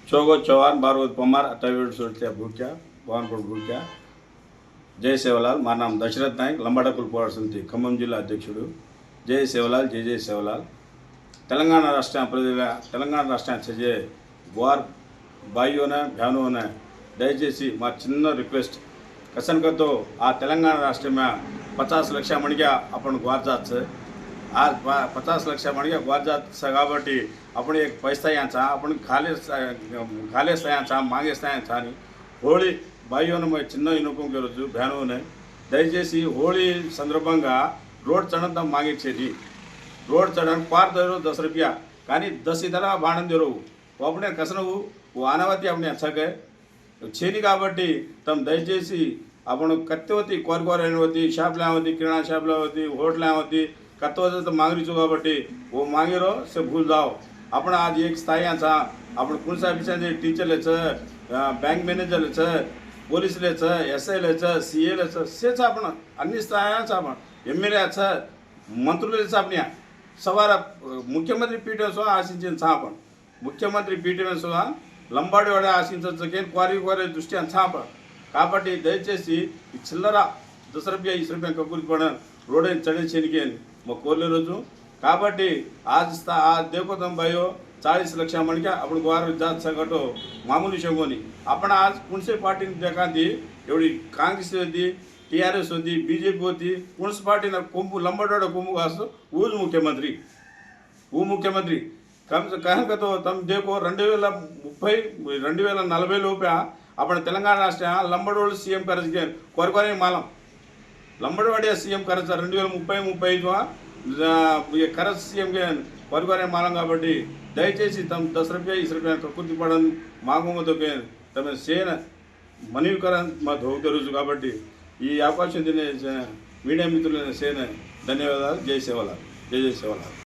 चौगो चौहान भार्गव पमार अट्ठावीड सोडच्या भूक्या भवानकोट भूक्या जय सेवालाल మా नाम दशरथ नायक లంబాడకుల పోరాట సమితి ఖమ్మం జిల్లా అధ్యక్షుడు జై సేవలాల్ జై సేవలాల్ తెలంగాణ రాష్ట్రానికి చెందే వార్ भाइयों ने बहनों ने दयచేసి మా చిన్న రిక్వెస్ట్ कसन का तो आ तेलंगाना राष्ट्र में 50 लाख मणिका अपन ग्वार जात आज 50 लाख मणिका ग्वार जात काबट्टी अपन एक पैसा यहाँ अपन खाले यहाँ मांगे नहीं होली भाइयों ने मैं चिन्ह इनुकम के रोज बहनों ने दयచేసి होली संदर्भंगा रोड चढ़न मांगे रोड चढ़न पार दे 10 रुपया కానీ 10 इधर बाणन दे वो अपने कसन वो आनावती अपने अच्छा गए छेनी काबट्टी तम दयచేసి अपन कत्तेवती कोरकोरती शाप लावती किराना शाप लावती होटल लावती कत्तेवती तो मांग रही काबट्टी वो मांगेरो से भूल जाओ अपन आज एक स्थायी अपन police officer teacher bank manager police SI CA से अपन अन्नी स्थाया अपन एमएलए मंत्री अपने सवार मुख्यमंत्री पीठ आशिंచిన अपन मुख्यमंत्री पीठ లంబాడి వాడే ఆశించకే క్వారీ దృష్టి అంచాప కాబట్టి దయచేసి ఈ చిల్లర 10 रुपया 20 रुपया కబూల్ పడ రోడ్ చడే చేనికి మా కోర్లే రోజు కాబట్టి आज देखो तुम भाइयों 40 लाख मन के अपन ग्वार जात सगटो मामूली शगोनी अपन आज कुणसे पार्टी देखा थी एवढी कांग्रेस होती टीआरएस होती बीजेपी होती कुणस पार्टी कोंबू लंबाडोड कोंबू असो वो मुख्यमंत्री कम से कम का तो तम देखो 2030 लोपे अपन तेलंगाना राष्ट्र लंबडोड सीएम करज कोरकोरे मालम लंबडवाड़ी सीएम करज 2030 करज सीएम के कोरकोरे मालम काबट्टी दयచేసి तम 10 रुपया 20 रुपया ककुति पड़न मांगो तो तम सेन मनवी कर होते रोज काबट्टी ఈ అవకాశం मीडिया मित्रुल सेन धन्यवाद जय सेवालाल जय सेवालाल।